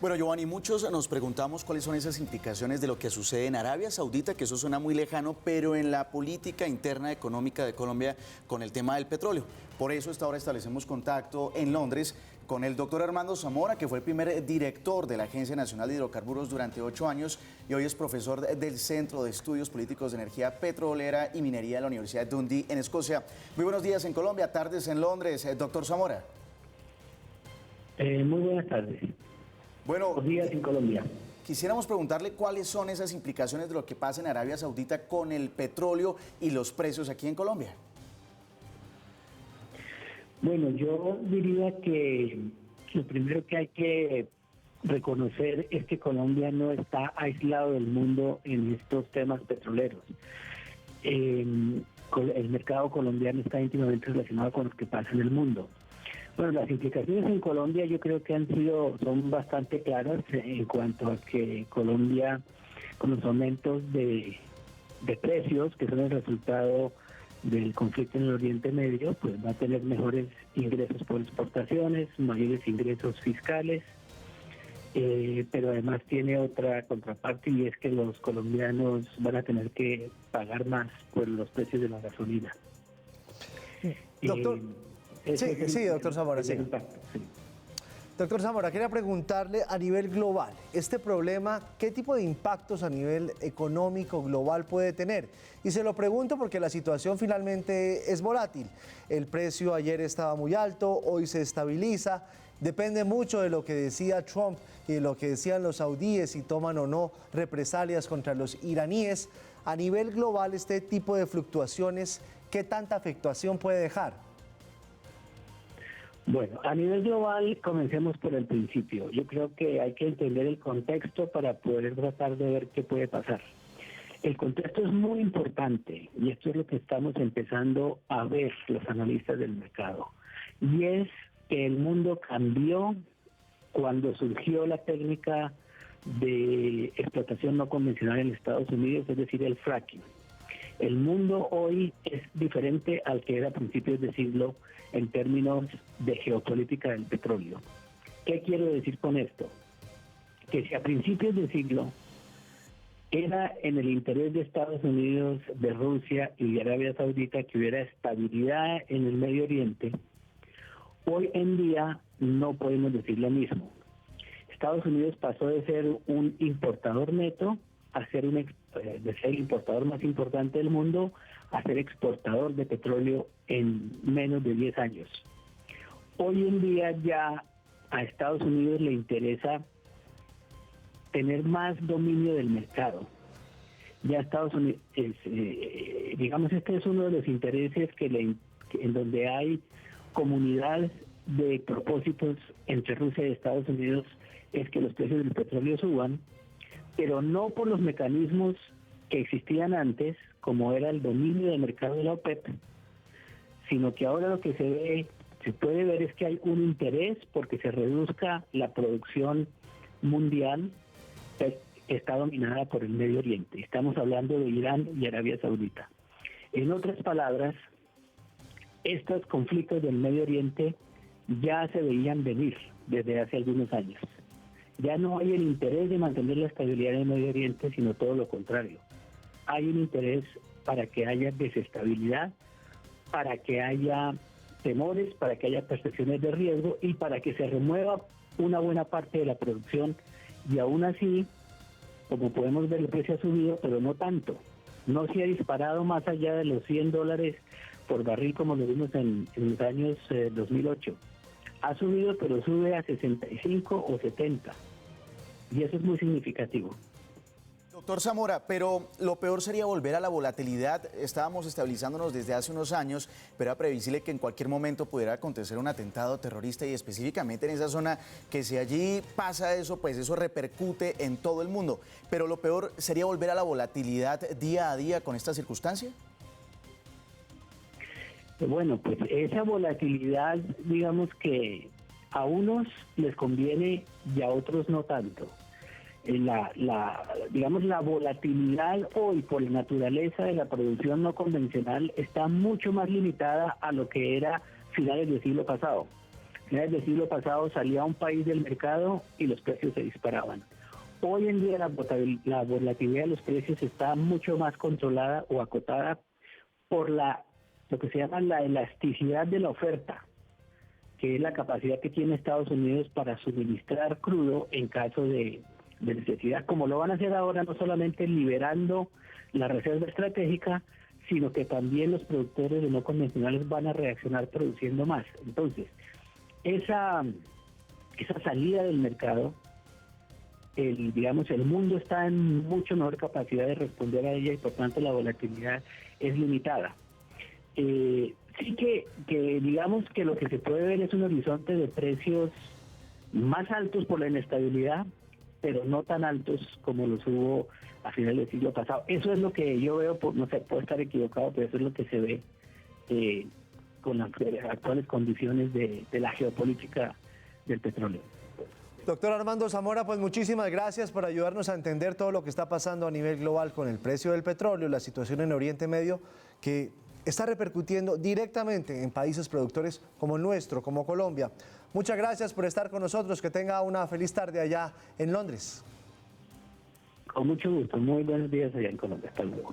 Bueno, Giovanni, muchos nos preguntamos cuáles son esas implicaciones de lo que sucede en Arabia Saudita, que eso suena muy lejano, pero en la política interna económica de Colombia con el tema del petróleo. Por eso esta hora establecemos contacto en Londres con el doctor Armando Zamora, que fue el primer director de la Agencia Nacional de Hidrocarburos durante 8 años y hoy es profesor del Centro de Estudios Políticos de Energía Petrolera y Minería de la Universidad de Dundee en Escocia. Muy buenos días en Colombia, tardes en Londres. Doctor Zamora. Muy buenas tardes. Bueno, buenos días en Colombia. Quisiéramos preguntarle cuáles son esas implicaciones de lo que pasa en Arabia Saudita con el petróleo y los precios aquí en Colombia. Bueno, yo diría que lo primero que hay que reconocer es que Colombia no está aislado del mundo en estos temas petroleros. El mercado colombiano está íntimamente relacionado con lo que pasa en el mundo. Bueno, las implicaciones en Colombia yo creo que son bastante claras en cuanto a que Colombia, con los aumentos de precios que son el resultado del conflicto en el Oriente Medio, pues va a tener mejores ingresos por exportaciones, mayores ingresos fiscales, pero además tiene otra contraparte y es que los colombianos van a tener que pagar más por los precios de la gasolina. Doctor, sí, doctor Zamora, sí. Sí. Doctor Zamora, quería preguntarle a nivel global, este problema, ¿qué tipo de impactos a nivel económico global puede tener? Y se lo pregunto porque la situación finalmente es volátil. El precio ayer estaba muy alto, hoy se estabiliza, depende mucho de lo que decía Trump y de lo que decían los saudíes, si toman o no represalias contra los iraníes. A nivel global, este tipo de fluctuaciones, ¿qué tanta afectación puede dejar? Bueno, a nivel global, comencemos por el principio. Yo creo que hay que entender el contexto para poder tratar de ver qué puede pasar. El contexto es muy importante y esto es lo que estamos empezando a ver los analistas del mercado. Y es que el mundo cambió cuando surgió la técnica de explotación no convencional en Estados Unidos, es decir, el fracking. El mundo hoy es diferente al que era a principios de siglo en términos de geopolítica del petróleo. ¿Qué quiero decir con esto? Que si a principios de siglo era en el interés de Estados Unidos, de Rusia y de Arabia Saudita que hubiera estabilidad en el Medio Oriente, hoy en día no podemos decir lo mismo. Estados Unidos pasó de ser un importador neto a ser de ser el importador más importante del mundo a ser exportador de petróleo en menos de 10 años. Hoy en día ya a Estados Unidos le interesa tener más dominio del mercado. Ya Estados Unidos, digamos, este es uno de los intereses en donde hay comunidad de propósitos entre Rusia y Estados Unidos, es que los precios del petróleo suban, pero no por los mecanismos que existían antes, como era el dominio del mercado de la OPEP, sino que ahora lo que se puede ver es que hay un interés porque se reduzca la producción mundial que está dominada por el Medio Oriente. Estamos hablando de Irán y Arabia Saudita. En otras palabras, estos conflictos del Medio Oriente ya se veían venir desde hace algunos años. Ya no hay el interés de mantener la estabilidad en el Medio Oriente, sino todo lo contrario. Hay un interés para que haya desestabilidad, para que haya temores, para que haya percepciones de riesgo y para que se remueva una buena parte de la producción. Y aún así, como podemos ver, el precio ha subido, pero no tanto. No se ha disparado más allá de los $100 por barril como lo vimos en los años 2008. Ha subido, pero sube a 65 o 70. Y eso es muy significativo. Doctor Zamora, pero lo peor sería volver a la volatilidad. Estábamos estabilizándonos desde hace unos años, pero era previsible que en cualquier momento pudiera acontecer un atentado terrorista y específicamente en esa zona, que si allí pasa eso, pues eso repercute en todo el mundo. Pero lo peor sería volver a la volatilidad día a día con esta circunstancia. Bueno, pues esa volatilidad, digamos que a unos les conviene y a otros no tanto. Digamos, la volatilidad hoy por la naturaleza de la producción no convencional está mucho más limitada a lo que era finales del siglo pasado. finales del siglo pasado salía un país del mercado y los precios se disparaban. Hoy en día la volatilidad de los precios está mucho más controlada o acotada por lo que se llama la elasticidad de la oferta, que es la capacidad que tiene Estados Unidos para suministrar crudo en caso de necesidad, como lo van a hacer ahora, no solamente liberando la reserva estratégica, sino que también los productores de no convencionales van a reaccionar produciendo más. Entonces, esa salida del mercado, el mundo está en mucho mejor capacidad de responder a ella y por tanto la volatilidad es limitada. Sí que digamos que lo que se puede ver es un horizonte de precios más altos por la inestabilidad, pero no tan altos como los hubo a finales del siglo pasado. Eso es lo que yo veo, no sé, puedo estar equivocado, pero eso es lo que se ve con las actuales condiciones de la geopolítica del petróleo. Doctor Armando Zamora, pues muchísimas gracias por ayudarnos a entender todo lo que está pasando a nivel global con el precio del petróleo, la situación en Oriente Medio, que está repercutiendo directamente en países productores como el nuestro, como Colombia. Muchas gracias por estar con nosotros, que tenga una feliz tarde allá en Londres. Con mucho gusto, muy buenos días allá en Colombia, hasta luego.